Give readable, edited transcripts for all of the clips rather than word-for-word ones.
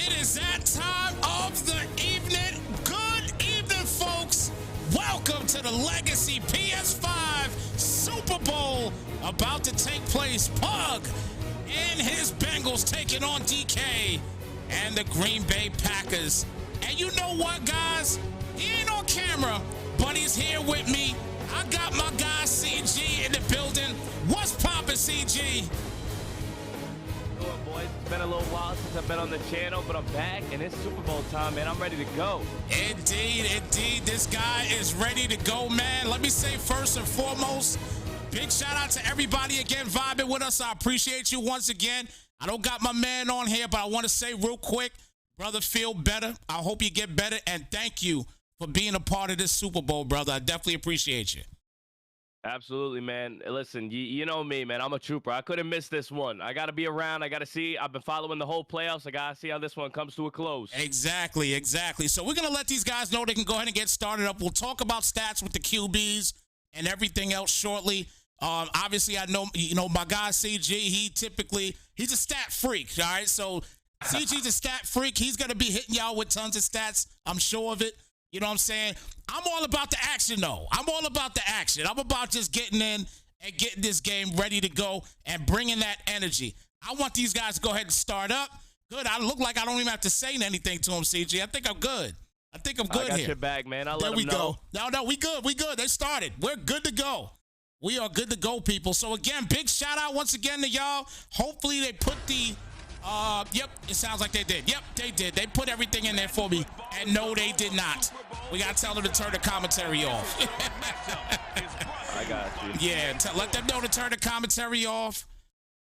It is that time of the evening. Good evening, folks. Welcome to the Legacy PS5 Super Bowl about to take place. Pug and his Bengals taking on DK and the Green Bay Packers. And you know what, guys? He ain't on camera, but he's here with me. I got my guy CG in the building. What's poppin', CG? Boys, it's been a little while since I've been on the channel, but I'm back and it's Super Bowl time, man. I'm ready to go. Indeed. This guy is ready to go, man. Let me say first and foremost, big shout out to everybody again vibing with us. I appreciate you once again. I don't got my man on here, but I want to say real quick, brother, feel better. I hope you get better, and thank you for being a part of this Super Bowl, brother. I definitely appreciate you. Absolutely, man. Listen, you know me, man. I'm a trooper. I couldn't miss this one. I got to be around. I got to see. I've been following the whole playoffs. I got to see how this one comes to a close. Exactly. So we're going to let these guys know they can go ahead and get started up. We'll talk about stats with the QBs and everything else shortly. Obviously, I know, my guy CG, he's a stat freak, all right? So CG's a stat freak. He's going to be hitting y'all with tons of stats. I'm sure of it. You know what I'm saying? I'm all about the action, though. I'm all about the action. I'm about just getting in and getting this game ready to go and bringing that energy. I want these guys to go ahead and start up. Good. I look like I don't even have to say anything to them, CG. I think I'm good. I got your back, man. I'll let them know. No, we good. They started. We're good to go. We are good to go, people. So, again, big shout-out once again to y'all. Hopefully they put the yep, it sounds like they did. Yep, they did. They put everything in there for me. And no, they did not. We got to tell them to turn the commentary off. I got you. Yeah, let them know to turn the commentary off.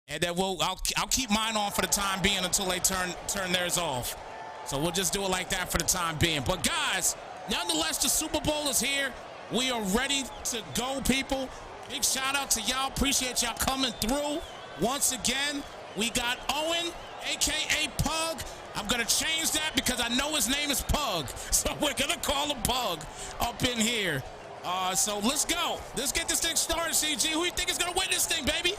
And then I'll keep mine on for the time being until they turn theirs off. So we'll just do it like that for the time being. But guys, nonetheless, the Super Bowl is here. We are ready to go, people. Big shout out to y'all. Appreciate y'all coming through. Once again, we got Owen, a.k.a. Pug. I'm going to change that because I know his name is Pug. So we're going to call him Pug up in here. So let's go. Let's get this thing started, CG. Who you think is going to win this thing, baby?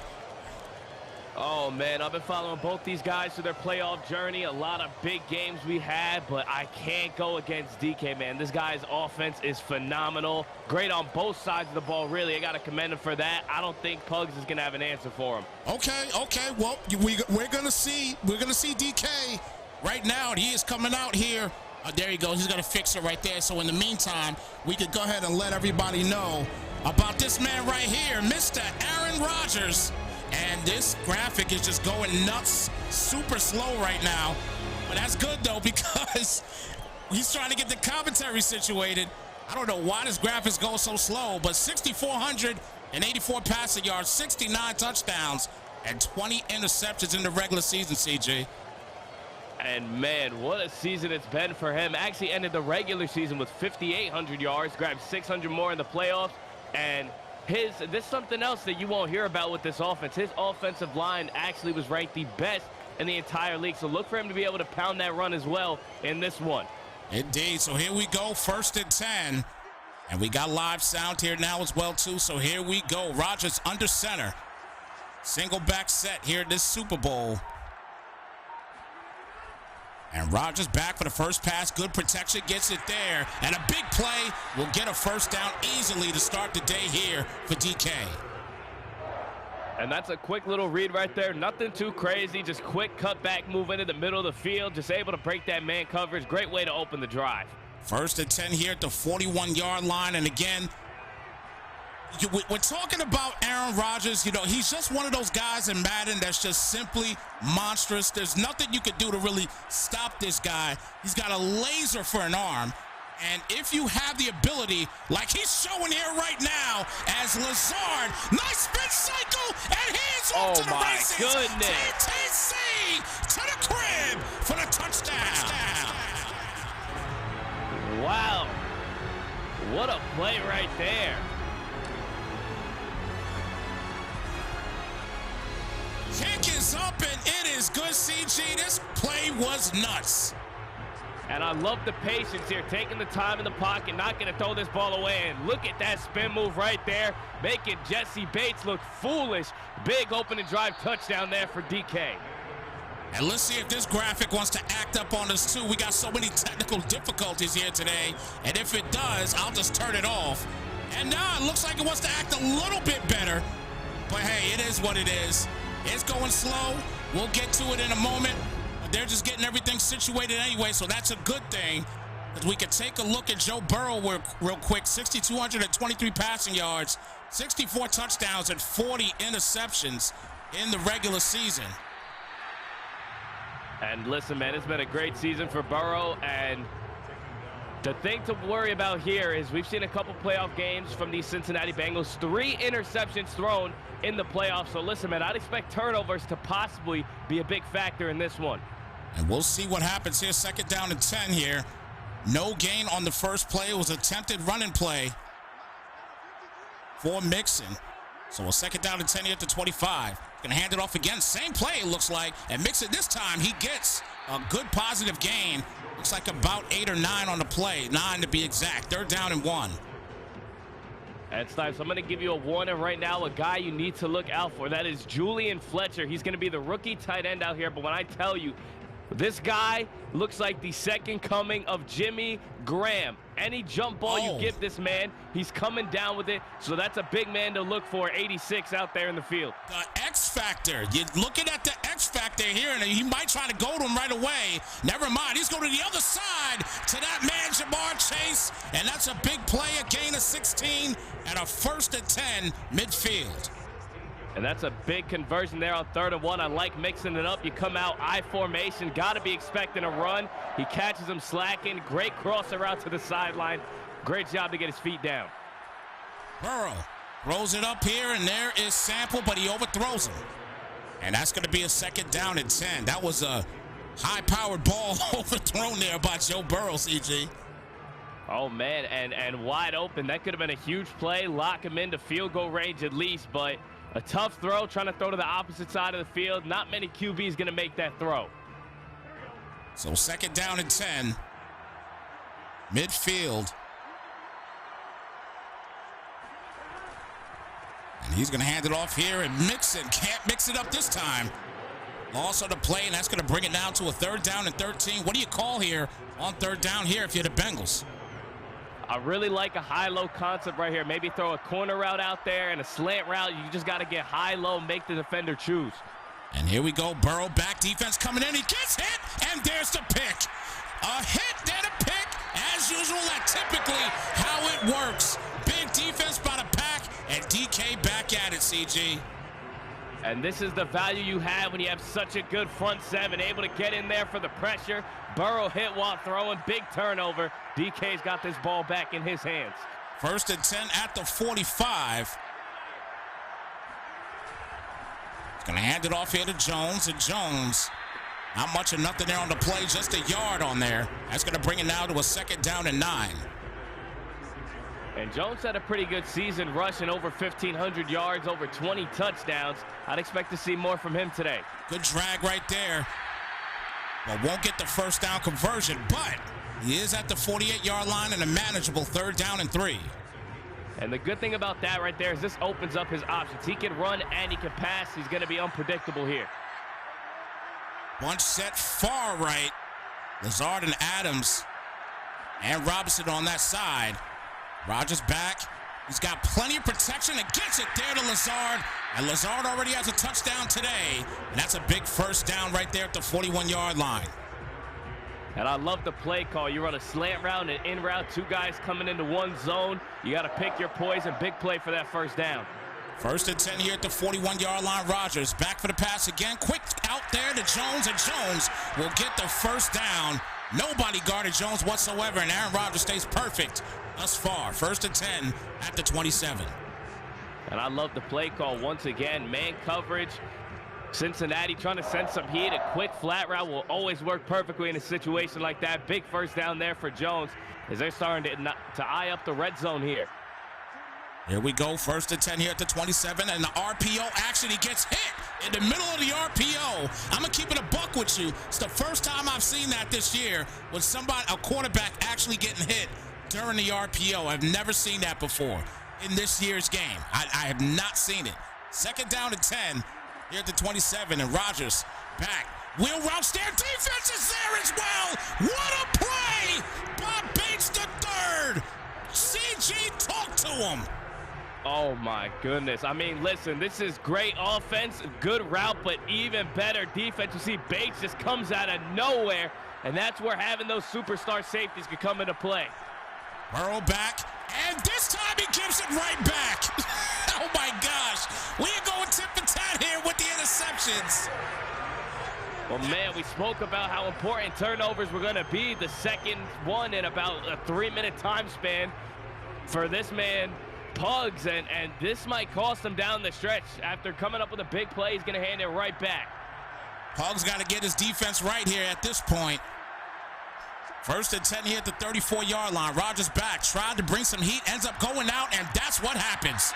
Oh, man, I've been following both these guys through their playoff journey. A lot of big games we had, but I can't go against DK, man. This guy's offense is phenomenal. Great on both sides of the ball, really. I got to commend him for that. I don't think Pugs is going to have an answer for him. Okay. Well, we're going to see DK right now. He is coming out here. There he goes. He's going to fix it right there. So in the meantime, we could go ahead and let everybody know about this man right here, Mr. Aaron Rodgers. And this graphic is just going nuts, super slow right now. But that's good, though, because he's trying to get the commentary situated. I don't know why this graphic's going so slow, but 6,484 passing yards, 69 touchdowns, and 20 interceptions in the regular season, CG. And, man, what a season it's been for him. Actually ended the regular season with 5,800 yards, grabbed 600 more in the playoffs, and there's something else that you won't hear about with this offense. His offensive line actually was ranked the best in the entire league. So look for him to be able to pound that run as well in this one. Indeed. So here we go, 1st and 10. And we got live sound here now as well, too. So here we go. Rodgers under center. Single back set here at this Super Bowl. And Rodgers back for the first pass. Good protection, gets it there. And a big play will get a first down easily to start the day here for DK. And that's a quick little read right there. Nothing too crazy. Just quick cutback move into the middle of the field. Just able to break that man coverage. Great way to open the drive. 1st and 10 here at the 41-yard line. And again, we're talking about Aaron Rodgers. He's just one of those guys in Madden that's just simply monstrous. There's nothing you could do to really stop this guy. He's got a laser for an arm. And if you have the ability, like he's showing here right now, as Lazard, nice spin cycle, and he's off to the races. Oh, my goodness. TTC to the crib for the touchdown. Wow. What a play right there. Kick is up, and it is good, CG. This play was nuts. And I love the patience here, taking the time in the pocket, not going to throw this ball away. And look at that spin move right there, making Jesse Bates look foolish. Big opening drive touchdown there for DK. And let's see if this graphic wants to act up on us too. We got so many technical difficulties here today. And if it does, I'll just turn it off. And now it looks like it wants to act a little bit better. But hey, it is what it is. It's going slow. We'll get to it in a moment. But they're just getting everything situated anyway, so that's a good thing. Because we can take a look at Joe Burrow real quick. 6,223 passing yards, 64 touchdowns, and 40 interceptions in the regular season. And listen, man, it's been a great season for Burrow. And the thing to worry about here is we've seen a couple playoff games from these Cincinnati Bengals. 3 interceptions thrown in the playoffs. So listen, man, I'd expect turnovers to possibly be a big factor in this one. And we'll see what happens here. 2nd down and 10 here. No gain on the first play. It was attempted running play for Mixon. So a 2nd down and 10 here at the 25. Gonna hand it off again. Same play, it looks like. And Mixon this time, he gets a good positive gain. Looks like about 8 or 9 on the play. 9 to be exact. 3rd down and 1. And Snypz, I'm going to give you a warning right now, a guy you need to look out for. That is Julian Fletcher. He's going to be the rookie tight end out here. But when I tell you, this guy looks like the second coming of Jimmy Graham. Any jump ball you give this man, he's coming down with it. So that's a big man to look for, 86 out there in the field. The X factor. You're looking at the X factor here, and he might try to go to him right away. Never mind. He's going to the other side to that man, Jamar Chase. And that's a big play, a gain of 16 and a 1st and 10 midfield. And that's a big conversion there on 3rd and 1. I like mixing it up. You come out I formation, got to be expecting a run. He catches him slacking. Great crosser out to the sideline. Great job to get his feet down. Burrow throws it up here, and there is Sample, but he overthrows him. And that's going to be a 2nd down and 10. That was a high-powered ball overthrown there by Joe Burrow, CG. Oh, man, and wide open. That could have been a huge play. Lock him into field goal range at least, but a tough throw, trying to throw to the opposite side of the field. Not many QBs going to make that throw. So 2nd down and 10. Midfield. And he's going to hand it off here, and Mixon can't mix it up this time. Loss on the play, and that's going to bring it down to a 3rd down and 13. What do you call here on 3rd down here if you're the Bengals? I really like a high-low concept right here. Maybe throw a corner route out there and a slant route. You just got to get high-low, make the defender choose. And here we go. Burrow back, defense coming in. He gets hit, and there's the pick. A hit, then a pick. As usual, that's typically how it works. Big defense by the pack, and DK back at it, CG. And this is the value you have when you have such a good front 7, able to get in there for the pressure. Burrow hit while throwing, big turnover. DK's got this ball back in his hands. 1st and 10 at the 45. He's going to hand it off here to Jones, and Jones, not much of nothing there on the play, just a yard on there. That's going to bring it now to a 2nd down and 9. And Jones had a pretty good season, rushing over 1,500 yards, over 20 touchdowns. I'd expect to see more from him today. Good drag right there. Well, won't get the 1st down conversion, but he is at the 48-yard line and a manageable 3rd down and 3. And the good thing about that right there is this opens up his options. He can run and he can pass. He's going to be unpredictable here. Bunch set far right. Lazard and Adams and Robinson on that side. Rodgers back. He's got plenty of protection and gets it there to Lazard. And Lazard already has a touchdown today. And that's a big 1st down right there at the 41-yard line. And I love the play call. You run a slant route and in route, 2 guys coming into one zone. You got to pick your poison. Big play for that 1st down. 1st and 10 here at the 41-yard line. Rodgers back for the pass again. Quick out there to Jones, and Jones will get the 1st down. Nobody guarded Jones whatsoever, and Aaron Rodgers stays perfect thus far. 1st and 10 at the 27. And I love the play call once again. Man coverage. Cincinnati trying to send some heat. A quick flat route will always work perfectly in a situation like that. Big 1st down there for Jones as they're starting to eye up the red zone here. Here we go, 1st and 10 here at the 27, and the RPO actually gets hit in the middle of the RPO. I'm going to keep it a buck with you. It's the first time I've seen that this year, with a quarterback actually getting hit during the RPO. I've never seen that before in this year's game. I have not seen it. 2nd down and 10 here at the 27, and Rodgers back Wheel routes there. Defense is there as well. What a play. Bob Bates the third. CG, talk to him. Oh, my goodness. I mean, listen, this is great offense, good route, but even better defense. You see Bates just comes out of nowhere, and that's where having those superstar safeties could come into play. Burrow back, and this time he gives it right back. Oh, my gosh. We are going tit for tat here with the interceptions. Well, man, we spoke about how important turnovers were going to be. The second one in about a 3-minute time span for this man, Pugs, and this might cost him down the stretch. After coming up with a big play, he's going to hand it right back. Pugs got to get his defense right here at this point. 1st and 10 here at the 34-yard line. Rodgers back, tried to bring some heat, ends up going out, and that's what happens.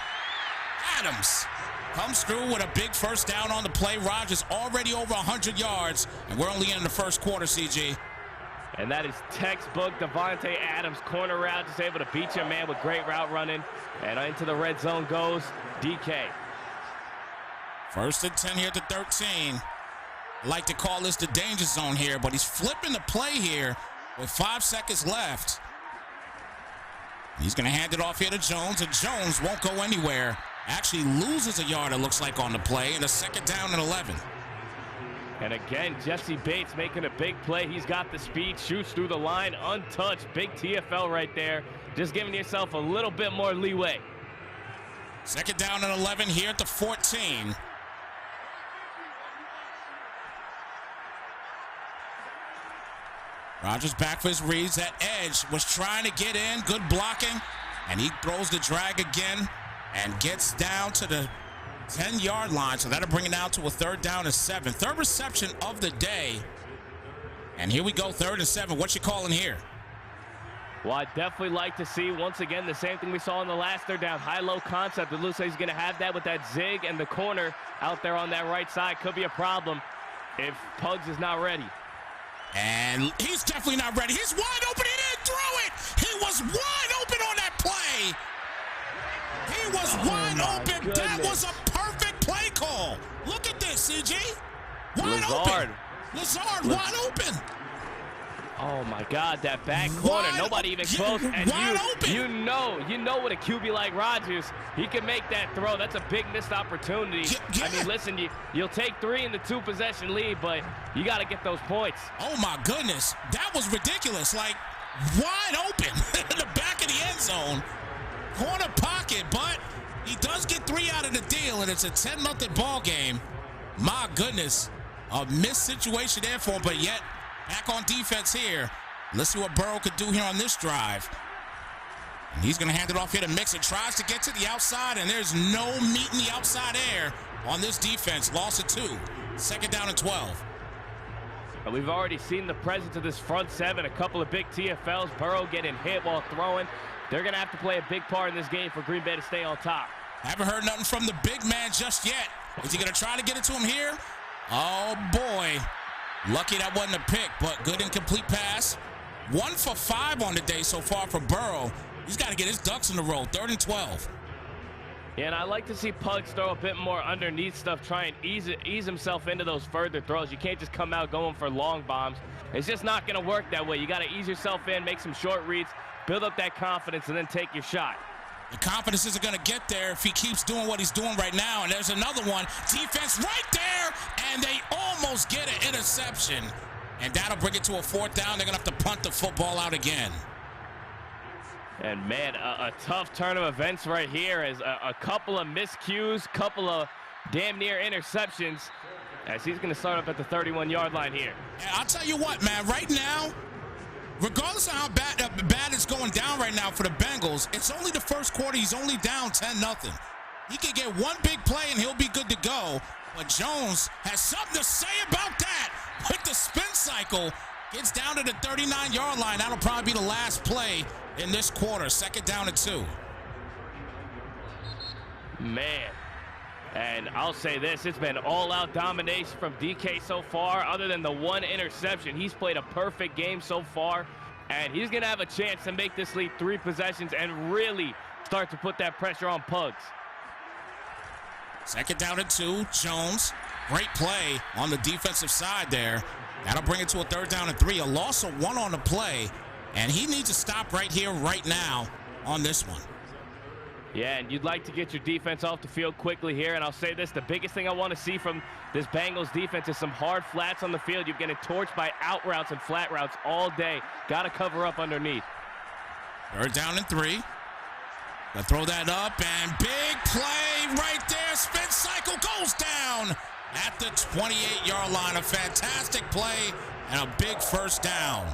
Adams comes through with a big first down on the play. Rodgers already over 100 yards, and we're only in the first quarter, CG. And that is textbook Davante Adams corner route, just able to beat your man with great route running. And into the red zone goes DK. 1st and 10 here at the 13. I like to call this the danger zone here, but he's flipping the play here with 5 seconds left. He's going to hand it off here to Jones, and Jones won't go anywhere. Actually loses a yard, it looks like, on the play, and a 2nd down and 11. And again, Jesse Bates making a big play. He's got the speed, shoots through the line, untouched. Big TFL right there. Just giving yourself a little bit more leeway. 2nd down and 11 here at the 14. Rodgers back for his reads. That edge was trying to get in. Good blocking. And he throws the drag again and gets down to the 10-yard line. So that'll bring it down to a 3rd down and 7. 3rd reception of the day. And here we go, 3rd and 7. What you calling here? Well, I'd definitely like to see, once again, the same thing we saw in the last 3rd down. High-low concept. It looks like he's going to have that with that zig, and the corner out there on that right side could be a problem if Pugs is not ready. And he's definitely not ready. He's wide open. He didn't throw it. He was wide open on that play. He was wide open. Goodness. That was a perfect play call. Look at this, CG. Wide open. Lazard, wide open. Oh my God, that back corner, nobody even close, and you know with a QB like Rodgers, he can make that throw. That's a big missed opportunity. Yeah. I mean, listen, you'll take 3 in the 2-possession lead, but you got to get those points. Oh my goodness, that was ridiculous. Like, wide open in the back of the end zone, corner pocket, but he does get 3 out of the deal, and it's a 10-0 ball game. My goodness, a missed situation there for him, but yet back on defense here. Let's see what Burrow could do here on this drive. And he's going to hand it off here to Mixon. Tries to get to the outside, and there's no meat in the outside air on this defense. Loss of 2. 2nd down and 12. And we've already seen the presence of this front 7. A couple of big TFLs. Burrow getting hit while throwing. They're going to have to play a big part in this game for Green Bay to stay on top. Haven't heard nothing from the big man just yet. Is he going to try to get it to him here? Oh, boy. Lucky that wasn't a pick, but good incomplete pass. 1 for 5 on the day so far for Burrow. He's got to get his ducks in a row. 3rd and 12. Yeah, and I like to see Pugs throw a bit more underneath stuff, try and ease himself into those further throws. You can't just come out going for long bombs. It's just not going to work that way. You got to ease yourself in, make some short reads, build up that confidence, and then take your shot. The confidence isn't going to get there if he keeps doing what he's doing right now. And there's another one. Defense right there, and they almost get an interception. And that'll bring it to a 4th down. They're going to have to punt the football out again. And, man, a tough turn of events right here as a couple of miscues, couple of damn near interceptions as he's going to start up at the 31-yard line here. And I'll tell you what, man, right now, regardless of how bad it's going down right now for the Bengals, it's only the first quarter. He's only down 10-0. He can get one big play and he'll be good to go. But Jones has something to say about that with the spin cycle. Gets down to the 39-yard line. That'll probably be the last play in this quarter. 2nd down and 2. Man. And I'll say this, it's been all-out domination from DK so far. Other than the 1 interception, he's played a perfect game so far. And he's going to have a chance to make this lead 3 possessions and really start to put that pressure on Pugs. 2nd down and 2. Jones Great play on the defensive side there. That'll bring it to a 3rd down and 3. A loss of 1 on the play, and he needs to stop right here, right now on this one. Yeah, and you'd like to get your defense off the field quickly here. And I'll say this, the biggest thing I want to see from this Bengals defense is some hard flats on the field. You're getting torched by out routes and flat routes all day. Got to cover up underneath. 3rd down and 3. Gonna throw that up, and big play right there. Spin cycle goes down at the 28-yard line. A fantastic play and a big 1st down.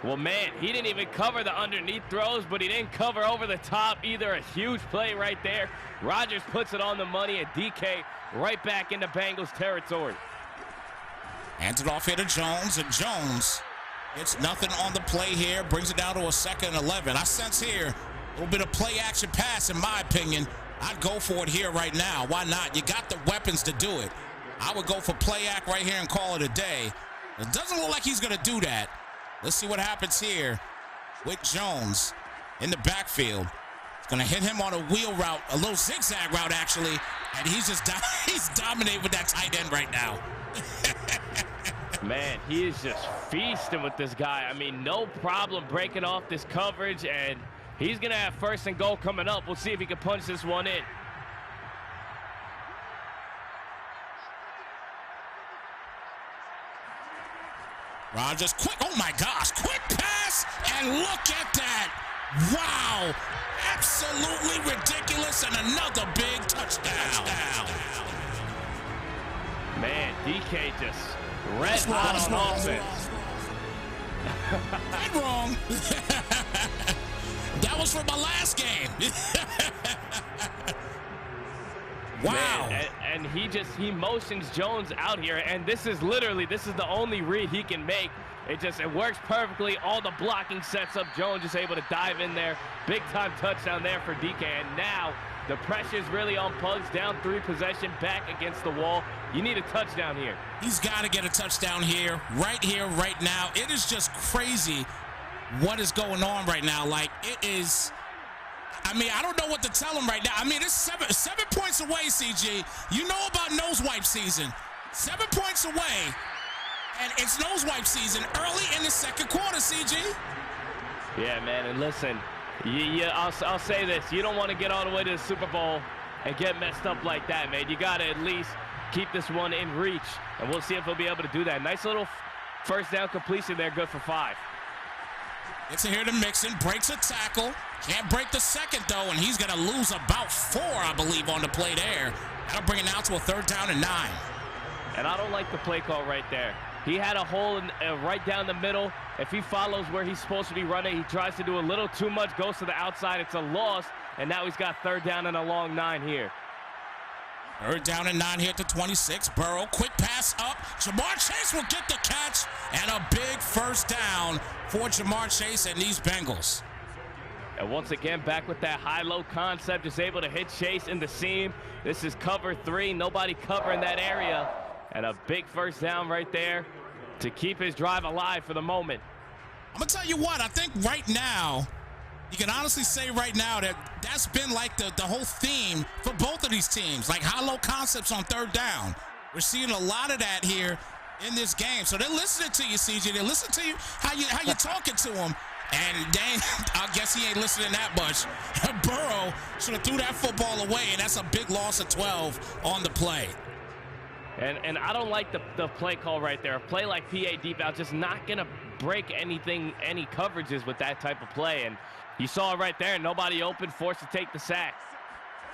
Well, man, he didn't even cover the underneath throws, but he didn't cover over the top either. A huge play right there. Rodgers puts it on the money, and DK right back into Bengals territory. Hands it off here to Jones, and Jones gets nothing on the play here. Brings it down to a 2nd and 11. I sense here a little bit of play action pass, in my opinion. I'd go for it here right now. Why not? You got the weapons to do it. I would go for play act right here and call it a day. It doesn't look like he's going to do that. Let's see what happens here with Jones in the backfield. It's going to hit him on a wheel route, a little zigzag route, actually, and he's dominating with that tight end right now. Man, he is just feasting with this guy. I mean, no problem breaking off this coverage, and he's going to have 1st and goal coming up. We'll see if he can punch this one in. Rodgers, quick, oh my gosh, quick pass, and look at that. Wow, absolutely ridiculous, and another big touchdown. Man, DK just red hot on offense. Dead wrong. That was from my last game. Wow. Man, and he motions Jones out here, and this is the only read he can make. It works perfectly. All the blocking sets up Jones, just able to dive in there. Big time touchdown there for DK, and now the pressure's really on Pugs. Down 3 possession, back against the wall. You need a touchdown here. He's got to get a touchdown here, right now. It is just crazy what is going on right now. Like, it is, I mean, I don't know what to tell him right now. I mean, it's 7 points away, CG. You know about nose wipe season. 7 points away, and it's nose wipe season early in the 2nd quarter, CG. Yeah, man, and listen, I'll say this. You don't want to get all the way to the Super Bowl and get messed up like that, man. You got to at least keep this one in reach, and we'll see if he'll be able to do that. Nice little 1st down completion there, good for 5. Gets it here to Mixon, breaks a tackle. Can't break the 2nd, though, and he's going to lose about 4, I believe, on the play there. That'll bring it now to a 3rd down and 9. And I don't like the play call right there. He had a hole right down the middle. If he follows where he's supposed to be running, he tries to do a little too much, goes to the outside. It's a loss, and now he's got 3rd down and a long 9 here. 3rd down and 9 here at the 26. Burrow, quick pass up. Jamar Chase will get the catch, and a big 1st down for Jamar Chase and these Bengals. And once again, back with that high-low concept, just able to hit Chase in the seam. This is cover 3, nobody covering that area. And a big 1st down right there to keep his drive alive for the moment. I'm going to tell you what, I think right now, you can honestly say right now that that's been like the whole theme for both of these teams, like high-low concepts on 3rd down. We're seeing a lot of that here in this game. So they're listening to you, CJ. They're listening to you, how you talking to them. And I guess he ain't listening that much. Burrow should have threw that football away, and that's a big loss of 12 on the play. And I don't like the play call right there. A play like PA deep out, just not going to break any coverages with that type of play. And you saw it right there. Nobody open, forced to take the sack.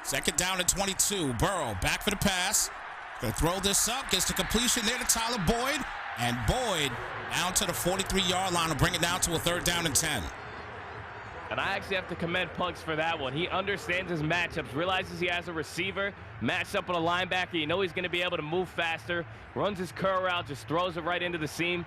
2nd down and 22. Burrow back for the pass. Going to throw this up. Gets the completion there to Tyler Boyd. And Boyd down to the 43-yard line to bring it down to a 3rd down and 10. And I actually have to commend Pugs for that one. He understands his matchups, realizes he has a receiver matched up with a linebacker. You know he's going to be able to move faster, runs his curl route, just throws it right into the seam.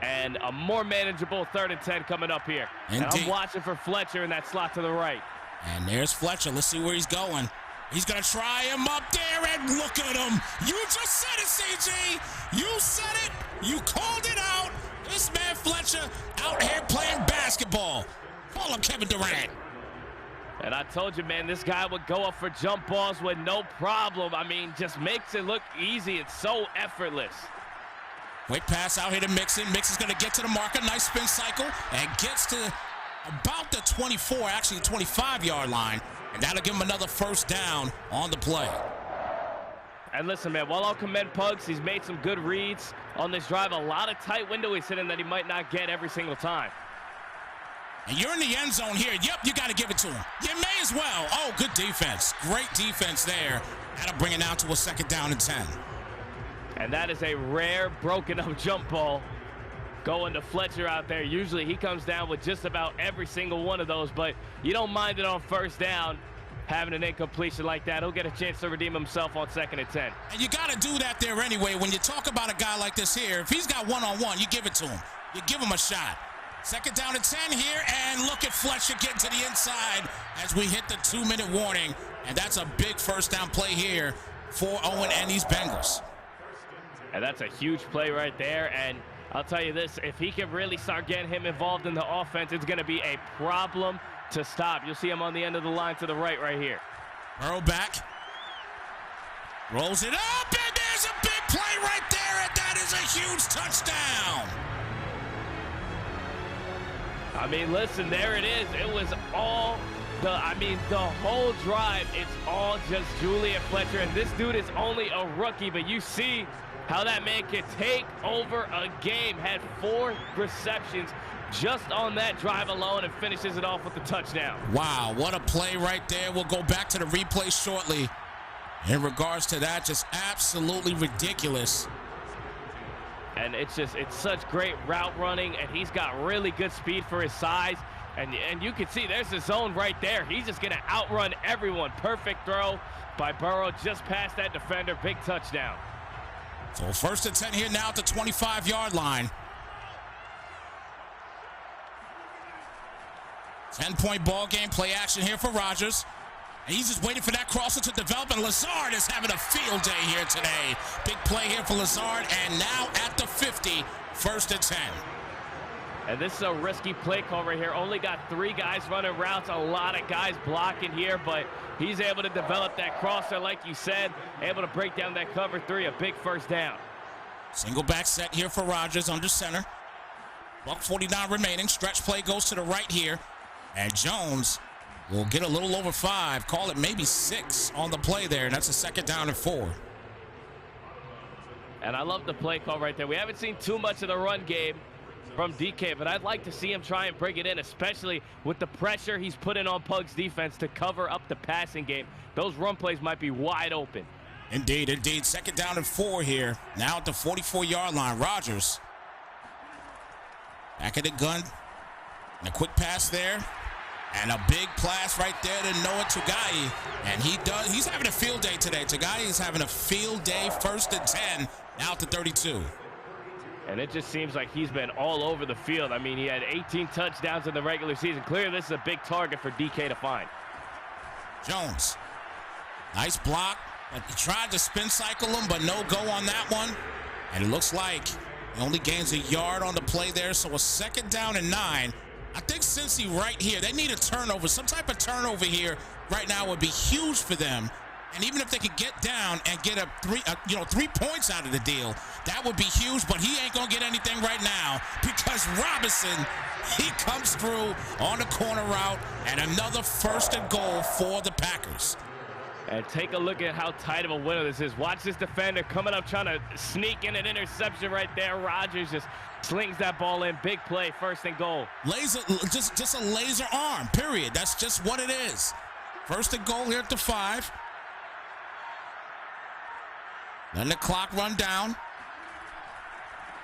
And a more manageable 3rd and 10 coming up here. Indeed. And I'm watching for Fletcher in that slot to the right. And there's Fletcher. Let's see where he's going. He's going to try him up there, and look at him. You just said it, CG. You said it. You called it out. This man Fletcher out here playing basketball. Call him Kevin Durant. And I told you, man, this guy would go up for jump balls with no problem. I mean, just makes it look easy. It's so effortless. Quick pass out here to Mixon. Mixon's going to get to the marker. Nice spin cycle. And gets to about the 24, actually the 25-yard line. And that'll give him another first down on the play. And listen, man, while I'll commend Pugs, he's made some good reads on this drive. A lot of tight window he's hitting that he might not get every single time. And you're in the end zone here. Yep, you got to give it to him. You may as well. Oh, good defense. Great defense there. That'll bring it down to a 2nd down and 10. And that is a rare broken up jump ball going to Fletcher out there. Usually he comes down with just about every single one of those, but you don't mind it on 1st down. Having an incompletion like that, he'll get a chance to redeem himself on 2nd and 10. And you got to do that there anyway. When you talk about a guy like this here, if he's got one-on-one, you give it to him. You give him a shot. 2nd down and 10 here, and look at Fletcher getting to the inside as we hit the 2-minute warning. And that's a big 1st down play here for Owen and these Bengals. And that's a huge play right there. And I'll tell you this, if he can really start getting him involved in the offense, it's going to be a problem to stop. You'll see him on the end of the line to the right here. Burrow back. Rolls it up, and there's a big play right there, and that is a huge touchdown. I mean, listen, there it is. It was all the whole drive, it's all just Julian Fletcher. And this dude is only a rookie, but you see how that man can take over a game. Had 4 receptions just on that drive alone and finishes it off with the touchdown. Wow, what a play right there. We'll go back to the replay shortly. In regards to that, just absolutely ridiculous. And it's such great route running, and he's got really good speed for his size. And you can see there's the zone right there. He's just going to outrun everyone. Perfect throw by Burrow just past that defender. Big touchdown. So 1st and 10 here now at the 25-yard line. 10-point ball game, play action here for Rodgers. And he's just waiting for that crosser to develop, and Lazard is having a field day here today. Big play here for Lazard, and now at the 50, 1st and 10. And this is a risky play call right here. Only got 3 guys running routes, a lot of guys blocking here, but he's able to develop that crosser, like you said, able to break down that cover 3, a big 1st down. Single back set here for Rodgers under center. $1:49 remaining. Stretch play goes to the right here. And Jones will get a little over 5. Call it maybe 6 on the play there. And that's a 2nd down and 4. And I love the play call right there. We haven't seen too much of the run game from DK, but I'd like to see him try and bring it in, especially with the pressure he's putting on Pug's defense to cover up the passing game. Those run plays might be wide open. Indeed, indeed. 2nd down and 4 here. Now at the 44-yard line. Rodgers back at the gun. And a quick pass there. And a big pass right there to Noah Tugai. And he's having a field day today. Tugai is having a field day. 1st and 10. Now at the 32. And it just seems like he's been all over the field. I mean, he had 18 touchdowns in the regular season. Clearly, this is a big target for DK to find. Jones. Nice block. He tried to spin cycle him, but no go on that one. And it looks like he only gains a yard on the play there. So a 2nd down and 9. I think Cincy right here, they need a turnover. Some type of turnover here right now would be huge for them. And even if they could get down and get 3 points out of the deal, that would be huge. But he ain't going to get anything right now because Robinson, he comes through on the corner route, and another 1st and goal for the Packers. And take a look at how tight of a window this is. Watch this defender coming up, trying to sneak in an interception right there. Rodgers just slings that ball in. Big play, 1st and goal. Laser, just a laser arm, period. That's just what it is. 1st and goal here at the 5. Letting the clock run down.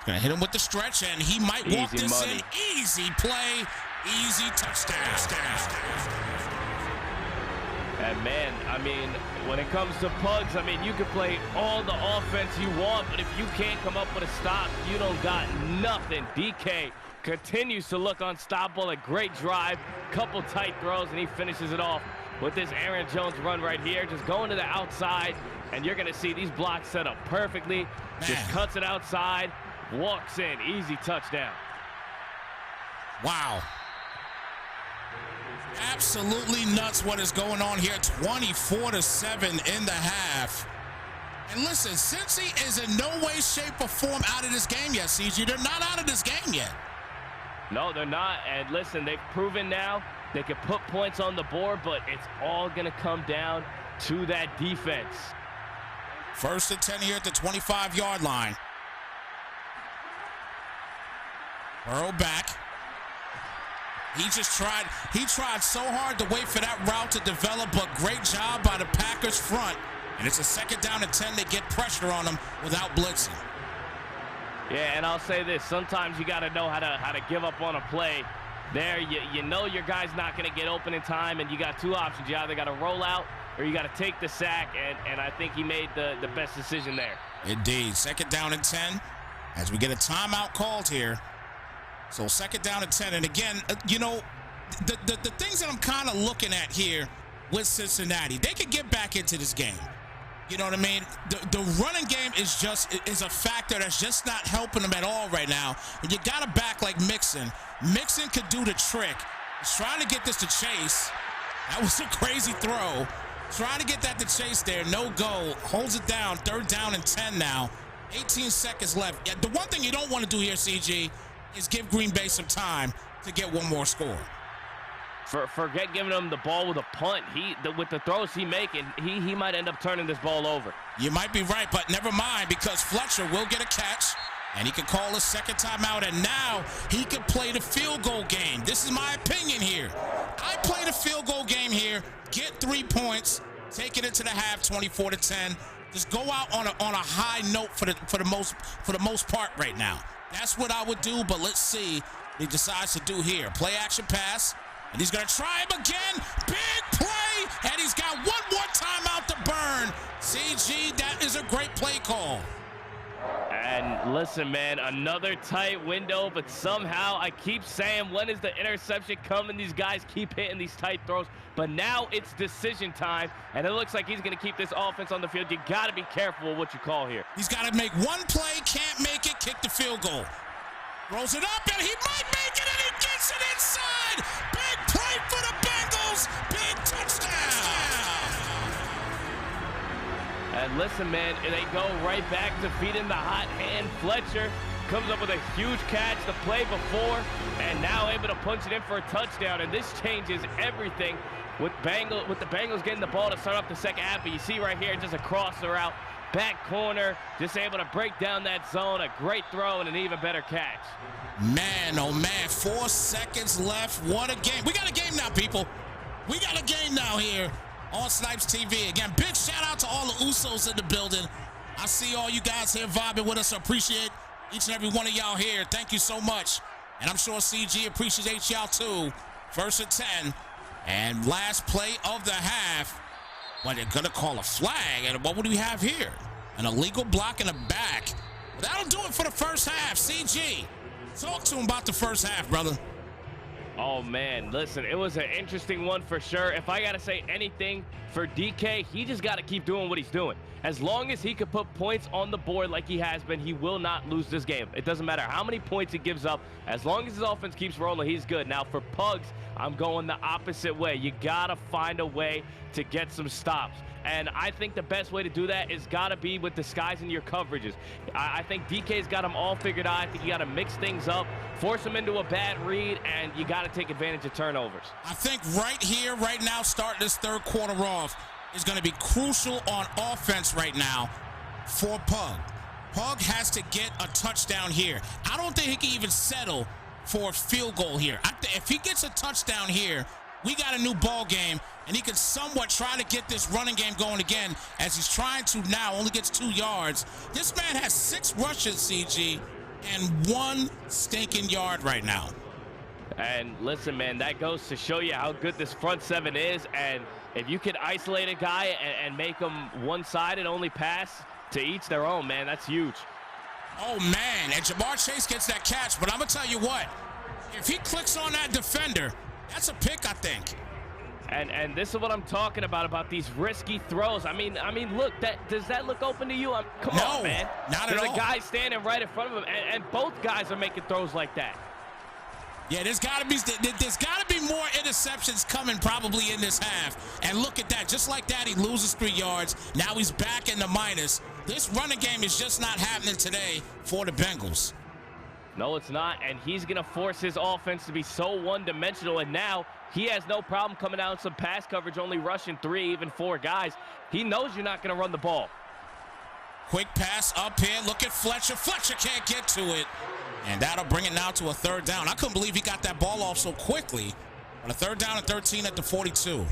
Gonna hit him with the stretch, and he might walk this in. Easy play, easy touchdown. And man, I mean, when it comes to Pugs, I mean, you can play all the offense you want, but if you can't come up with a stop, you don't got nothing. DK continues to look unstoppable. A great drive, couple tight throws, and he finishes it off with this Aaron Jones run right here. Just going to the outside, and you're going to see these blocks set up perfectly. Just cuts it outside, walks in, easy touchdown. Wow. Absolutely nuts what is going on here. 24-7 in the half. And listen, Cincy is in no way, shape, or form out of this game yet, CG. They're not out of this game yet. No, they're not. And listen, they've proven now they can put points on the board, but it's all going to come down to that defense. 1st and 10 here at the 25-yard line. Burrow back. He tried so hard to wait for that route to develop, but great job by the Packers front. And it's a 2nd down and 10. They get pressure on them without blitzing. Yeah, and I'll say this. Sometimes you got to know how to give up on a play. There, you know your guy's not going to get open in time, and you got 2 options. You either got to roll out or you got to take the sack, and I think he made the best decision there. Indeed. 2nd down and 10 as we get a timeout called here. So 2nd down and 10. And again, you know, the things that I'm kind of looking at here with Cincinnati, they could get back into this game. You know what I mean? The running game is a factor that's just not helping them at all right now. When you got a back like Mixon, Mixon could do the trick. He's trying to get this to Chase. That was a crazy throw. Trying to get that to Chase there. No go. Holds it down. 3rd down and 10 now. 18 seconds left. Yeah, the one thing you don't want to do here, CG, is give Green Bay some time to get one more score. Forget giving him the ball with a punt. With the throws he making, he might end up turning this ball over. You might be right, but never mind, because Fletcher will get a catch, and he can call a 2nd timeout, and now he can play the field goal game. This is my opinion here. I play the field goal game here, get 3 points, take it into the half, 24-10. Just go out on a high note for the most part right now. That's what I would do, but let's see what he decides to do here. Play action pass. And he's going to try him again. Big play. And he's got one more timeout to burn. CG, that is a great play call. And listen, man, another tight window, but somehow I keep saying, when is the interception coming? These guys keep hitting these tight throws, but now it's decision time, and it looks like he's going to keep this offense on the field. You got to be careful with what you call here. He's got to make one play, can't make it, kick the field goal. Rolls it up, and he might make it, and he gets it inside. Big play for the Bengals. Big touchdown. And listen, man, they go right back to feeding the hot hand. Fletcher comes up with a huge catch the play before, and now able to punch it in for a touchdown. And this changes everything with the Bengals getting the ball to start off the 2nd half. But you see right here, just a crosser out. Back corner, just able to break down that zone. A great throw and an even better catch. Man, oh man, 4 seconds left. What a game. We got a game now, people. We got a game now here on Snypz TV. Again, big shout out to all the Usos in the building. I see all you guys here vibing with us. I appreciate each and every one of y'all here. Thank you so much. And I'm sure CG appreciates y'all too. 1st and 10. And last play of the half. Well, they're going to call a flag. And what would we have here? An illegal block in the back. Well, that'll do it for the 1st half. CG, talk to him about the 1st half, brother. Oh, man, listen, it was an interesting one for sure. If I got to say anything for DK, he just got to keep doing what he's doing. As long as he can put points on the board like he has been, he will not lose this game. It doesn't matter how many points he gives up. As long as his offense keeps rolling, he's good. Now, for Pugs, I'm going the opposite way. You got to find a way to get some stops. And I think the best way to do that is got to be with disguising your coverages. I think DK's got them all figured out. I think you got to mix things up, force them into a bad read, and you got to take advantage of turnovers. I think right here, right now, starting this 3rd quarter off is going to be crucial on offense right now for Pug. Pug has to get a touchdown here. I don't think he can even settle for a field goal here. If he gets a touchdown here, we got a new ball game, and he can somewhat try to get this running game going again, as he's trying to now, only gets 2 yards. This man has 6 rushes, CG, and 1 stinking yard right now. And listen, man, that goes to show you how good this front 7 is, and if you could isolate a guy and make him one-sided, only pass to each their own, man, that's huge. Oh, man, and Jamar Chase gets that catch, but I'm going to tell you what, if he clicks on that defender, that's a pick, I think. And this is what I'm talking about these risky throws. I mean, look, does that look open to you? Come on, man. Not at all. There's a guy standing right in front of him, and both guys are making throws like that. Yeah, there's got to be more interceptions coming probably in this half. And look at that, just like that, he loses 3 yards. Now he's back in the minus. This running game is just not happening today for the Bengals. No, it's not, and he's going to force his offense to be so one-dimensional, and now he has no problem coming out in some pass coverage, only rushing 3, even 4 guys. He knows you're not going to run the ball. Quick pass up here. Look at Fletcher. Fletcher can't get to it. And that'll bring it now to a 3rd down. I couldn't believe he got that ball off so quickly. On a 3rd down and 13 at the 42.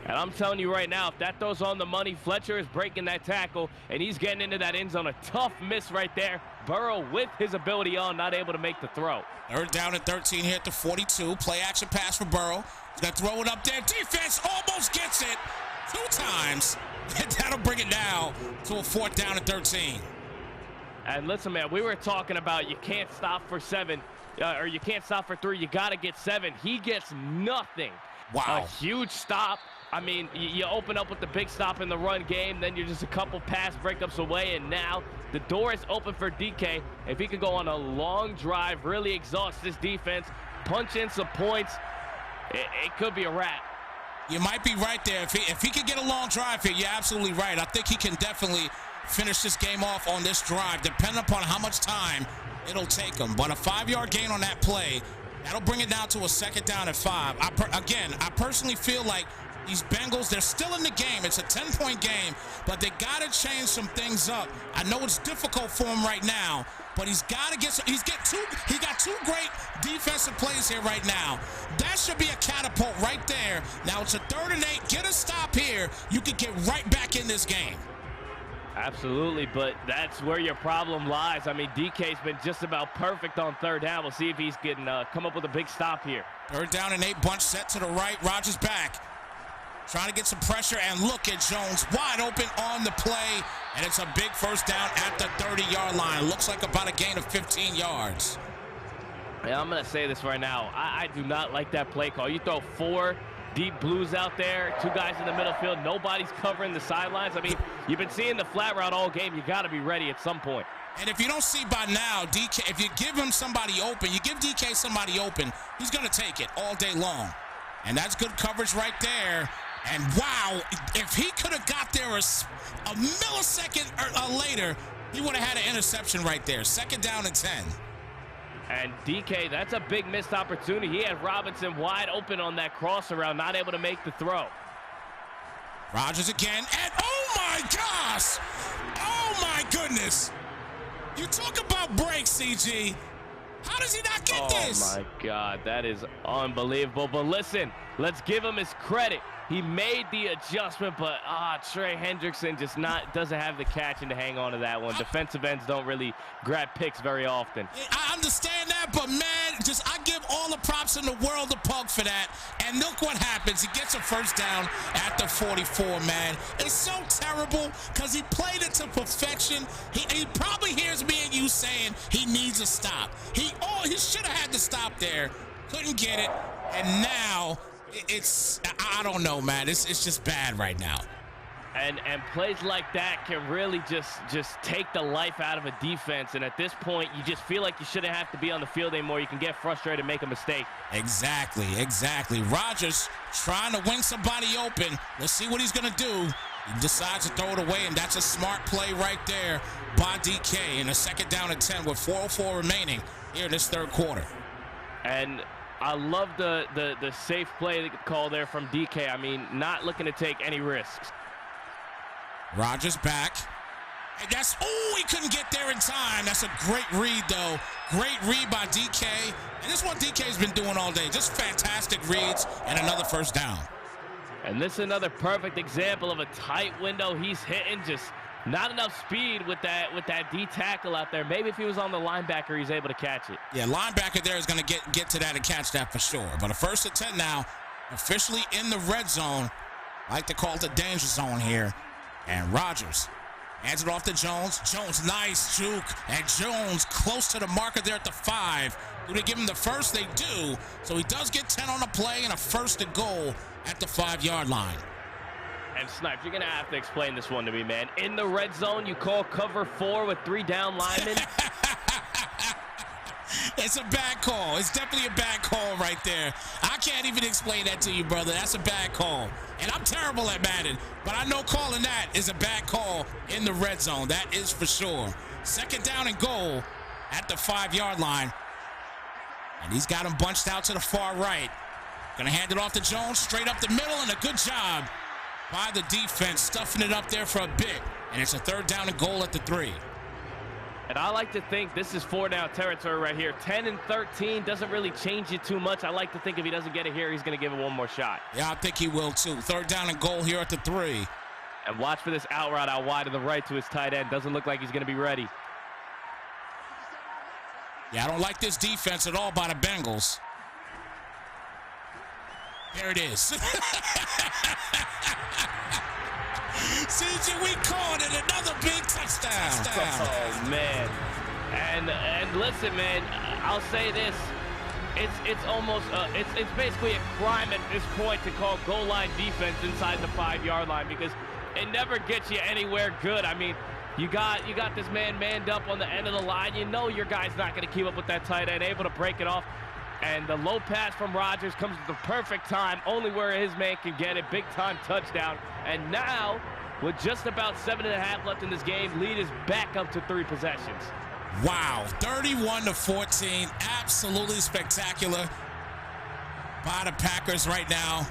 And I'm telling you right now, if that throws on the money, Fletcher is breaking that tackle, and he's getting into that end zone. A tough miss right there. Burrow with his ability on, not able to make the throw. 3rd down and 13 here at the 42. Play action pass for Burrow. He's going to throw it up there. Defense almost gets it 2 times. And that'll bring it down to a 4th down and 13. And listen, man, we were talking about you can't stop for 7, or you can't stop for 3. You got to get 7. He gets nothing. Wow. A huge stop. I mean, you open up with the big stop in the run game, then you're just a couple pass breakups away, and now the door is open for DK. If he could go on a long drive, really exhaust this defense, punch in some points, it could be a wrap. You might be right there. If he could get a long drive here, you're absolutely right. I think he can definitely finish this game off on this drive, depending upon how much time it'll take him. But a 5-yard gain on that play, that'll bring it down to a 2nd down and 5. I personally feel like these Bengals, they're still in the game. It's a 10-point game, but they got to change some things up. I know it's difficult for him right now, but he's got to get some, he got 2 great defensive plays here right now. That should be a catapult right there. Now it's a 3rd and 8. Get a stop here. You can get right back in this game. Absolutely, but that's where your problem lies. I mean, DK's been just about perfect on 3rd down. We'll see if he's getting come up with a big stop here. 3rd down and 8, bunch set to the right. Rodgers back. Trying to get some pressure, and look at Jones wide open on the play, and it's a big 1st down at the 30-yard line. Looks like about a gain of 15 yards. Yeah, I'm going to say this right now. I do not like that play call. You throw 4 deep blues out there, 2 guys in the middle field, nobody's covering the sidelines. I mean, you've been seeing the flat route all game. You got to be ready at some point. And if you don't see by now, DK, if you give him somebody open, you give DK somebody open, he's going to take it all day long. And that's good coverage right there. And wow, if he could have got there a millisecond later, he would have had an interception right there. 2nd down and 10. And DK, that's a big missed opportunity. He had Robinson wide open on that cross around, not able to make the throw. Rodgers again, and oh my gosh! Oh my goodness! You talk about breaks, CG. How does he not get this? Oh my God, that is unbelievable. But listen, let's give him his credit. He made the adjustment, but Trey Hendrickson just doesn't have the catch and to hang on to that one. Defensive ends don't really grab picks very often. I understand that, but man, I give all the props in the world to Pug for that. And look what happens. He gets a 1st down at the 44, man. It's so terrible because he played it to perfection. He probably hears me and you saying he needs a stop. He should have had to stop there. Couldn't get it. And now I don't know, man. It's just bad right now. And plays like that can really just take the life out of a defense. And at this point, you just feel like you shouldn't have to be on the field anymore. You can get frustrated and make a mistake. Exactly. Rodgers trying to win somebody open. Let's see what he's going to do. He decides to throw it away, and that's a smart play right there by DK in a 2nd down and 10 with 4:04 remaining here in this 3rd quarter. And I love the safe play call there from DK. I mean, not looking to take any risks. Rodgers back. And he couldn't get there in time. That's a great read, though. Great read by DK. And this is what DK's been doing all day. Just fantastic reads and another 1st down. And this is another perfect example of a tight window he's hitting. Just not enough speed with that D tackle out there. Maybe if he was on the linebacker, he's able to catch it. Yeah, linebacker there is going to get to that and catch that for sure. But a 1st and 10 now, officially in the red zone. I like to call it the danger zone here. And Rodgers hands it off to Jones. Jones, nice juke. And Jones close to the marker there at the 5. Do they give him the 1st? They do. So he does get 10 on the play and a 1st and goal at the 5-yard line. And Snypz, you're going to have to explain this one to me, man. In the red zone, you call cover 4 with 3 down linemen. It's a bad call. It's definitely a bad call right there. I can't even explain that to you, brother. That's a bad call. And I'm terrible at Madden, but I know calling that is a bad call in the red zone. That is for sure. Second down and goal at the 5-yard line. And he's got him bunched out to the far right. Gonna hand it off to Jones, straight up the middle, and a good job by the defense, stuffing it up there for a bit. And it's a third down and goal at the 3. And I like to think this is 4-down territory right here. 10 and 13 doesn't really change it too much. I like to think if he doesn't get it here, he's going to give it one more shot. Yeah, I think he will too. Third down and goal here at the 3. And watch for this out route out wide to the right to his tight end. Doesn't look like he's going to be ready. Yeah, I don't like this defense at all by the Bengals. There it is. CG, we called it, another big touchdown. Oh, man. And listen, man, I'll say this. It's almost, it's basically a crime at this point to call goal line defense inside the 5-yard line because it never gets you anywhere good. I mean, you got this man manned up on the end of the line. You know your guy's not going to keep up with that tight end, able to break it off. And the low pass from Rodgers comes at the perfect time, only where his man can get it. Big-time touchdown. And now, with just about 7.5 left in this game, lead is back up to 3 possessions. Wow, 31-14, absolutely spectacular by the Packers right now.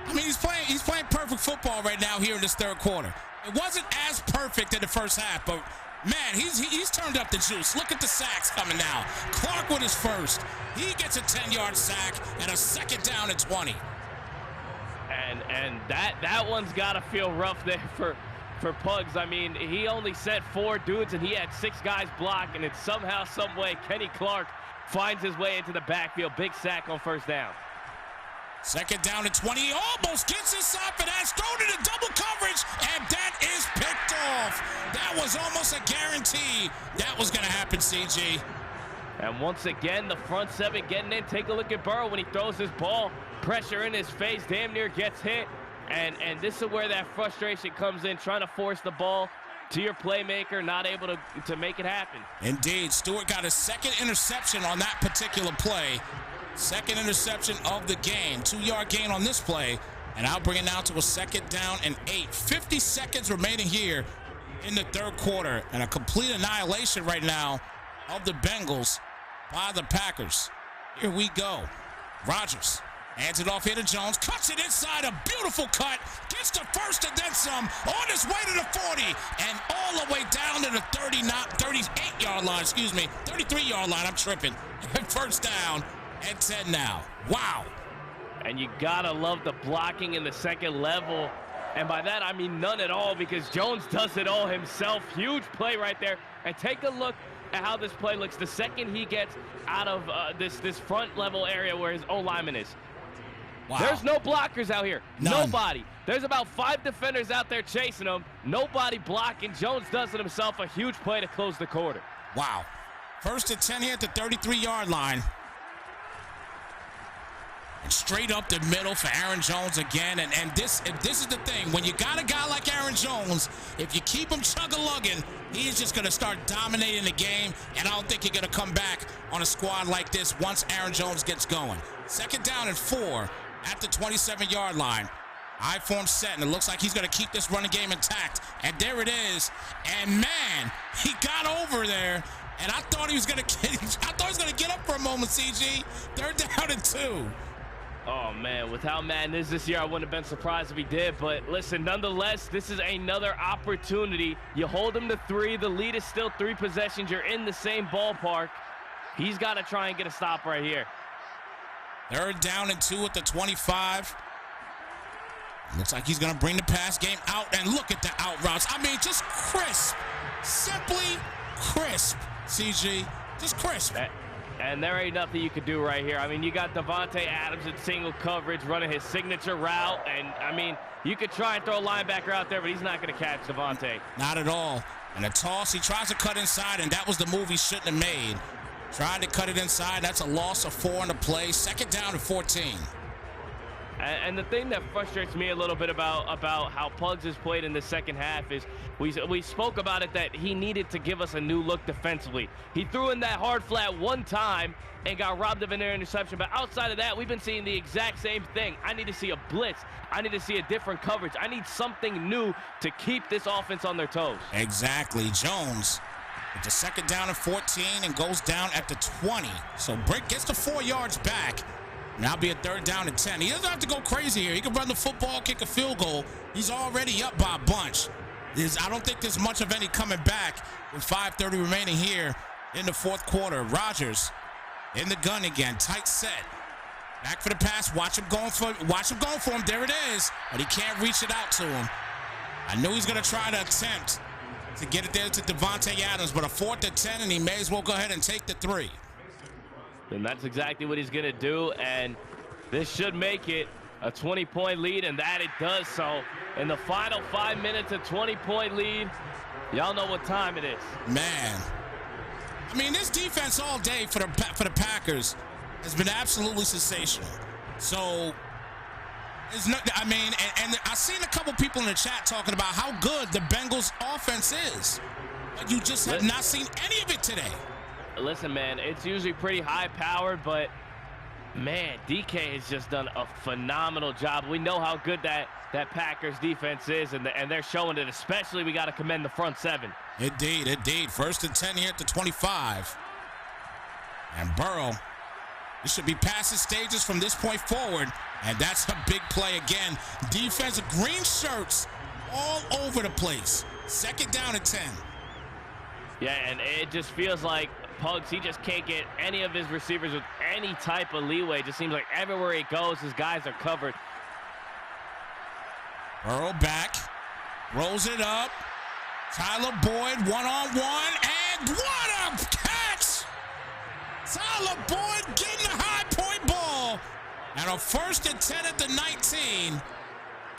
I mean, he's playing perfect football right now here in this third quarter. It wasn't as perfect in the first half, but man, he's turned up the juice. Look at the sacks coming now. Clark with his first. He gets a 10-yard sack and a second down at 20. And that one's got to feel rough there for Pugs. I mean, he only sent 4 dudes, and he had 6 guys block, and it's somehow, some way, Kenny Clark finds his way into the backfield. Big sack on first down. Second down at 20. He almost gets inside for that. Thrown into double coverage, and that is picked off. That was almost a guarantee that was going to happen, CG. And once again, the front 7 getting in. Take a look at Burrow when he throws his ball. Pressure in his face, damn near gets hit. And this is where that frustration comes in, trying to force the ball to your playmaker, not able to make it happen. Indeed, Stewart got a second interception on that particular play. Second interception of the game. 2-yard gain on this play. And I'll bring it now to a second down and 8. 50 seconds remaining here in the third quarter. And a complete annihilation right now of the Bengals by the Packers. Here we go. Rodgers hands it off here to Jones. Cuts it inside. A beautiful cut. Gets the first and then some. On his way to the 40. And all the way down to the 38-yard line. 33-yard line. I'm tripping. First down. And 10 now. Wow. And you gotta love the blocking in the second level. And by that, I mean none at all, because Jones does it all himself. Huge play right there. And take a look at how this play looks the second he gets out of this front level area where his O-lineman is. Wow. There's no blockers out here. None. Nobody. There's about 5 defenders out there chasing him. Nobody blocking. Jones does it himself. A huge play to close the quarter. Wow. First and 10 here at the 33-yard line. And straight up the middle for Aaron Jones again. And this is the thing. When you got a guy like Aaron Jones, if you keep him chug-a-lugging, he's just going to start dominating the game. And I don't think you're going to come back on a squad like this once Aaron Jones gets going. Second down and 4 at the 27-yard line. I-form set, and it looks like he's going to keep this running game intact. And there it is. And, man, he got over there. And I thought he was going to get up for a moment, CG. Third down and 2. Oh, man, with how Madden is this year, I wouldn't have been surprised if he did. But listen, nonetheless, this is another opportunity. You hold him to 3. The lead is still 3 possessions. You're in the same ballpark. He's got to try and get a stop right here. Third down and 2 at the 25. Looks like he's going to bring the pass game out. And look at the out routes. I mean, just crisp. Simply crisp, CG. Just crisp. And there ain't nothing you could do right here. I mean, you got Devontae Adams in single coverage running his signature route. And, I mean, you could try and throw a linebacker out there, but he's not going to catch Devontae. Not at all. And a toss, he tries to cut inside, and that was the move he shouldn't have made. Tried to cut it inside. That's a loss of 4 on the play. Second down and 14. And the thing that frustrates me a little bit about how Pugs has played in the second half is We spoke about it that he needed to give us a new look defensively. He threw in that hard flat one time and got robbed of an interception. But outside of that, we've been seeing the exact same thing. I need to see a blitz. I need to see a different coverage. I need something new to keep this offense on their toes. Exactly. Jones with the 2nd down and 14 and goes down at the 20. So Brick gets the 4 yards back. Now be a 3rd down and 10. He doesn't have to go crazy here. He can run the football, kick a field goal. He's already up by a bunch. I don't think there's much of any coming back with 5:30 remaining here in the 4th quarter. Rodgers in the gun again, tight set. Back for the pass. Watch him going for him. There it is. But he can't reach it out to him. I knew he's going to try to attempt to get it there to Devontae Adams, but a 4th and 10, and he may as well go ahead and take the 3. And that's exactly what he's going to do, and this should make it a 20-point lead, and that it does so. In the final 5 minutes, a 20-point lead. Y'all know what time it is. Man. I mean, this defense all day for the Packers has been absolutely sensational. So, there's no, I mean, and I've seen a couple people in the chat talking about how good the Bengals offense is. But you just have not seen any of it today. Listen, man, it's usually pretty high-powered, but, man, DK has just done a phenomenal job. We know how good that Packers defense is, and they're showing it. Especially, we got to commend the front 7. Indeed. 1st and 10 here at the 25. And Burrow, this should be passing stages from this point forward, and that's a big play again. Defensive green shirts all over the place. 2nd down and 10. Yeah, and it just feels like Pugs, he just can't get any of his receivers with any type of leeway. It just seems like everywhere he goes, his guys are covered. Burrow back, rolls it up. Tyler Boyd one-on-one, and what a catch! Tyler Boyd getting a high point ball. And a 1st and 10 at the 19.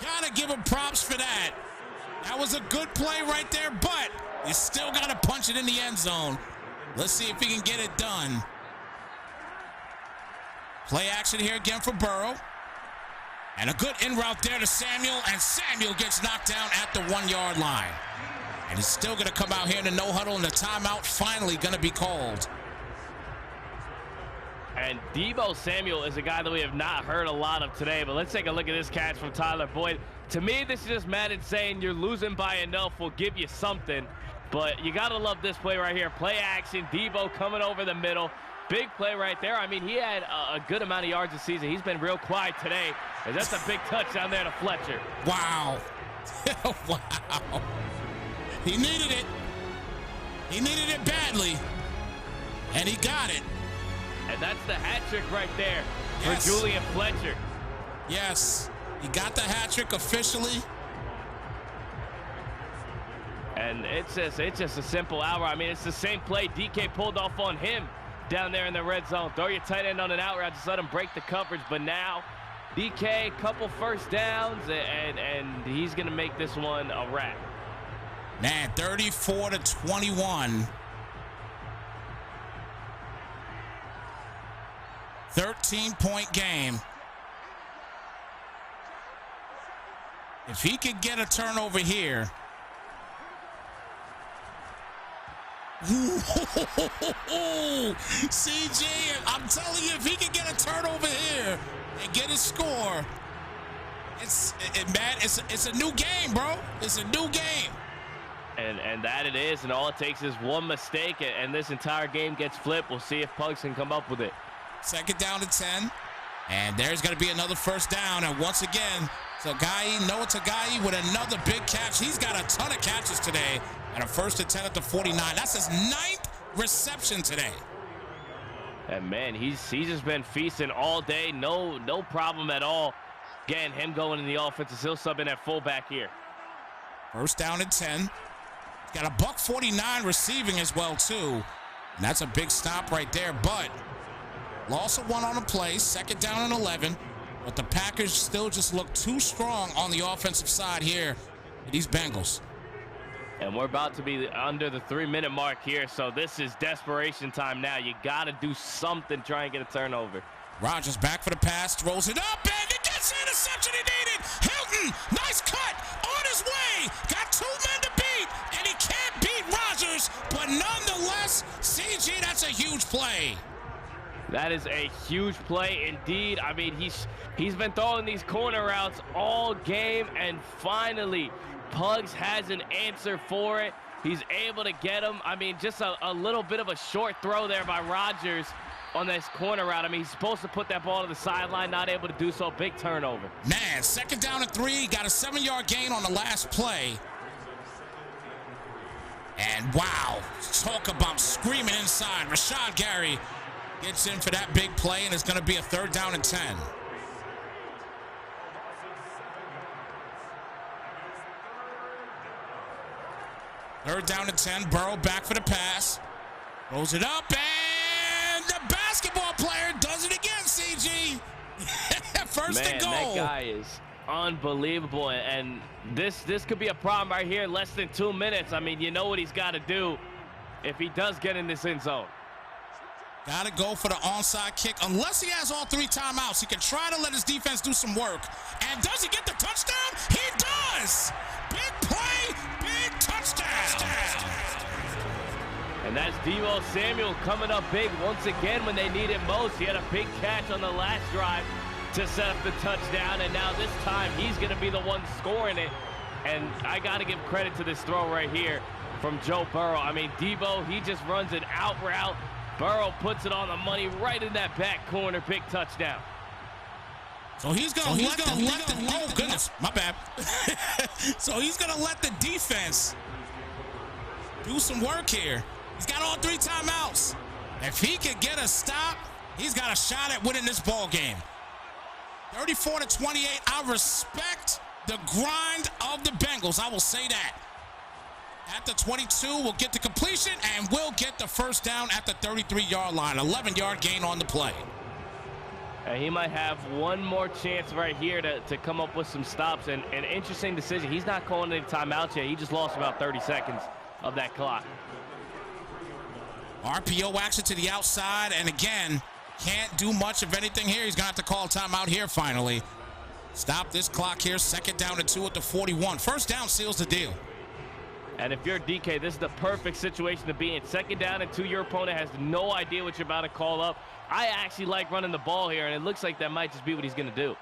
Gotta give him props for that. That was a good play right there, but you still gotta punch it in the end zone. Let's see if he can get it done. Play action here again for Burrow. And a good in route there to Samuel, and Samuel gets knocked down at the 1-yard line. And he's still going to come out here in the no huddle, and the timeout finally going to be called. And Deebo Samuel is a guy that we have not heard a lot of today, but let's take a look at this catch from Tyler Boyd. To me, this is just Madden saying you're losing by enough, we'll give you something. But you got to love this play right here. Play action, Deebo coming over the middle. Big play right there. I mean, he had a good amount of yards this season. He's been real quiet today. And that's a big touchdown there to Fletcher. Wow. Wow. He needed it. He needed it badly. And he got it. And that's the hat trick right there for Yes. Julian Fletcher. Yes. He got the hat trick officially. And it's just a simple hour. I mean, it's the same play DK pulled off on him down there in the red zone. Throw your tight end on an out route, just let him break the coverage. But now DK, couple 1st downs, and he's going to make this one a wrap. Man, 34-21. 13-point game. If he could get a turnover here. CJ, I'm telling you, if he could get a turnover here and get a score, it's a new game, bro. It's a new game. And that it is, and all it takes is one mistake, and this entire game gets flipped. We'll see if Pugs can come up with it. 2nd down to 10. And there's going to be another 1st down. And once again, Noah Tagayi with another big catch. He's got a ton of catches today. And a 1st and 10 at the 49. That's his 9th reception today. And, man, he's just been feasting all day. No problem at all. Again, him going in the offense. He'll sub in at fullback here. 1st down and 10. He's got a $149 receiving as well, too. And that's a big stop right there. But loss of 1 on the play. 2nd down and 11. But the Packers still just look too strong on the offensive side here with these Bengals. And we're about to be under the 3-minute mark here, so this is desperation time now. You got to do something, try and get a turnover. Rodgers back for the pass, throws it up, and it gets That's the interception he needed. Hilton, nice cut, on his way. Got 2 men to beat, and he can't beat Rodgers, but nonetheless, CG, that's a huge play. That is a huge play indeed. I mean, he's been throwing these corner routes all game, and finally, Pugs has an answer for it. He's able to get him. I mean, just a little bit of a short throw there by Rodgers on this corner route. I mean, he's supposed to put that ball to the sideline, not able to do so. Big turnover. Man, 2nd down and 3. Got a 7-yard gain on the last play. And wow, talk about screaming inside. Rashad Gary gets in for that big play, and it's going to be a 3rd down and 10. Third down and 10. Burrow back for the pass. Throws it up, and the basketball player does it again, CG. First and goal. Man, that guy is unbelievable, and this could be a problem right here in less than 2 minutes. I mean, you know what he's got to do if he does get in this end zone. Got to go for the onside kick. Unless he has all 3 timeouts, he can try to let his defense do some work. And does he get the touchdown? He does! Big play, big touchdown! And that's Deebo Samuel coming up big once again when they need it most. He had a big catch on the last drive to set up the touchdown, and now this time he's going to be the one scoring it. And I got to give credit to this throw right here from Joe Burrow. I mean, Deebo, he just runs an out route. Burrow puts it on the money right in that back corner. Big touchdown. So he's going to let the oh, goodness, my bad. So he's going to let the defense do some work here. He's got all 3 timeouts. If he can get a stop, he's got a shot at winning this ball game. 34-28. I respect the grind of the Bengals. I will say that. At the 22, we'll get the completion, and we'll get the first down at the 33-yard line. 11-yard gain on the play. He might have one more chance right here to come up with some stops. And an interesting decision. He's not calling any timeouts yet. He just lost about 30 seconds of that clock. RPO action to the outside, and again, can't do much of anything here. He's going to have to call a timeout here finally. Stop this clock here. 2nd down and 2 at the 41. First down seals the deal. And if you're DK, this is the perfect situation to be in. 2nd down and 2, your opponent has no idea what you're about to call up. I actually like running the ball here, and it looks like that might just be what he's going to do.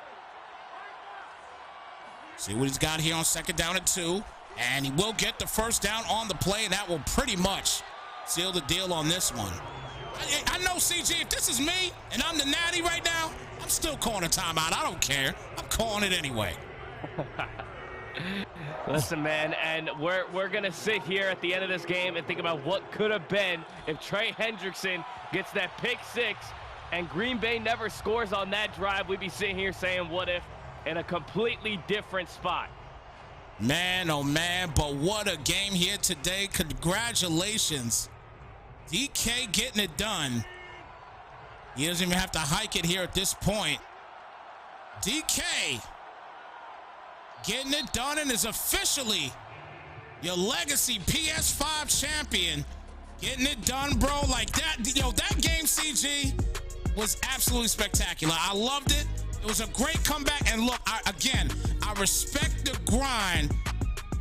See what he's got here on 2nd down and 2. And he will get the first down on the play, and that will pretty much seal the deal on this one. I know, CG, if this is me and I'm the natty right now, I'm still calling a timeout. I don't care. I'm calling it anyway. Listen, man, and we're going to sit here at the end of this game and think about what could have been if Trey Hendrickson gets that pick 6 and Green Bay never scores on that drive. We'd be sitting here saying what if in a completely different spot. Man, oh man, but what a game here today. Congratulations. DK getting it done. He doesn't even have to hike it here at this point. DK getting it done and is officially your legacy PS5 champion. Getting it done, bro, like that. Yo, that game, CG, was absolutely spectacular. I loved it. It was a great comeback. And look, I respect the grind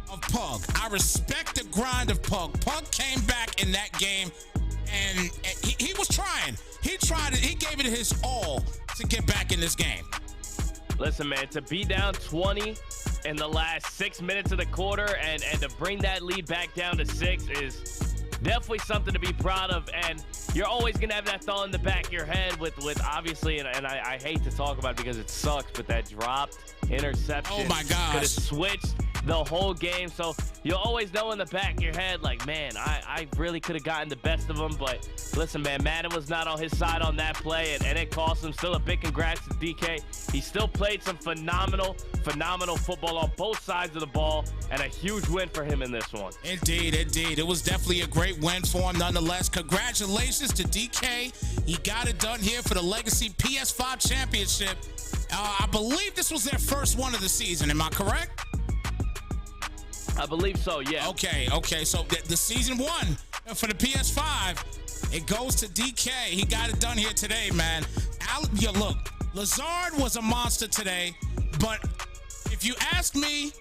of Pug. I respect the grind of Pug. Pug came back in that game, and he was trying. He tried it. He gave it his all to get back in this game. Listen, man, to be down 20 in the last 6 minutes of the quarter and to bring that lead back down to 6 is definitely something to be proud of. And you're always going to have that thought in the back of your head with obviously, and I hate to talk about it because it sucks, but that dropped interception. Oh, my gosh. Could have switched the whole game. So you'll always know in the back of your head, like, man, I really could have gotten the best of him. But listen, man, Madden was not on his side on that play, and it cost him. Still a big congrats to DK. He still played some phenomenal football on both sides of the ball, and a huge win for him in this one. Indeed, indeed. It was definitely a great win for him nonetheless. Congratulations to DK. He got it done here for the Legacy PS5 Championship. I believe this was their first one of the season. Am I correct? I believe so, yeah. Okay. So the season 1 for the PS5, it goes to DK. He got it done here today, man. Look, Lazard was a monster today, but if you ask me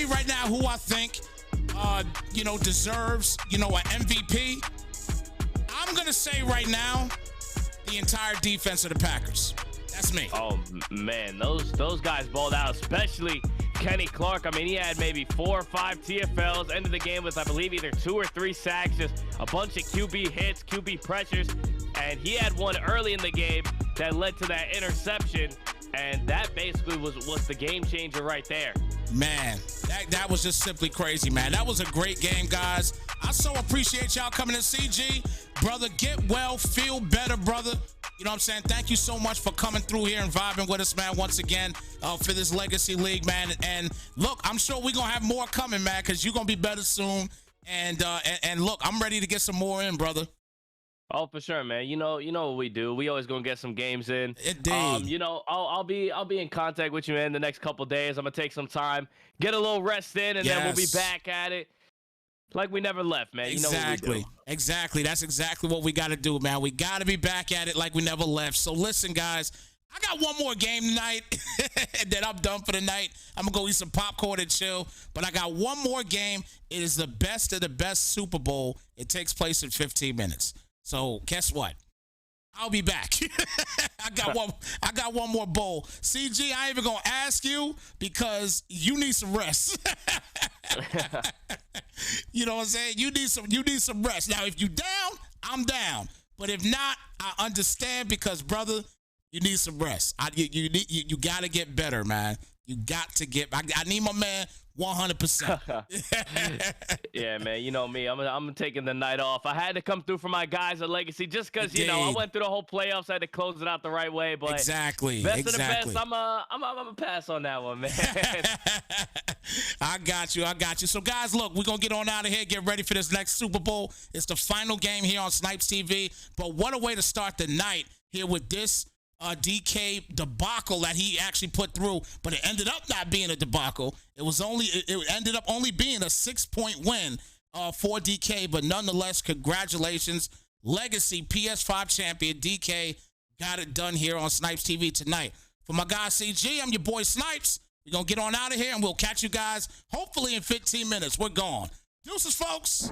right now who I think, deserves, an MVP, I'm going to say right now, the entire defense of the Packers. That's me. Oh, man, those guys balled out, especially Kenny Clark. I mean, he had maybe 4 or 5 TFLs, ended the game with, I believe, either 2 or 3 sacks, just a bunch of QB hits, QB pressures, and he had one early in the game that led to that interception, and that basically was the game changer right there. Man, that was just simply crazy, man. That was a great game, guys. I so appreciate y'all coming to CG. Brother, get well, feel better, brother. You know what I'm saying? Thank you so much for coming through here and vibing with us, man, once again for this Legacy League, man. And look, I'm sure we're going to have more coming, man, because you're going to be better soon. And look, I'm ready to get some more in, brother. Oh, for sure, man. You know what we do. We always gonna get some games in. Indeed. I'll be in contact with you, man, the next couple days. I'm gonna take some time, get a little rest in, and then we'll be back at it like we never left, man. Exactly. You know what we do. Exactly. That's exactly what we got to do, man. We got to be back at it like we never left. So listen, guys, I got one more game tonight, and then I'm done for the night. I'm gonna go eat some popcorn and chill. But I got one more game. It is the best of the best Super Bowl. It takes place in 15 minutes. So guess what? I'll be back. I got one more bowl. CG, I ain't even gonna ask you because you need some rest. You know what I'm saying? You need some rest. Now, if you down, I'm down. But if not, I understand because, brother, you need some rest. You got to get better, man. You got to get. I need my man 100%. Yeah, man. You know me. I'm taking the night off. I had to come through for my guys at Legacy just because I went through the whole playoffs. I had to close it out the right way. But exactly. Best of the best. I'm a pass on that one, man. I got you. So guys, look, we're gonna get on out of here. Get ready for this next Super Bowl. It's the final game here on Snypz TV. But what a way to start the night here with this DK debacle that he actually put through, but it ended up not being a debacle. It ended up only being a 6-point win for DK, but nonetheless, congratulations. Legacy PS5 champion DK got it done here on Snypz TV tonight. For my guy CG, I'm your boy Snypz. We're going to get on out of here, and we'll catch you guys hopefully in 15 minutes. We're gone. Deuces, folks.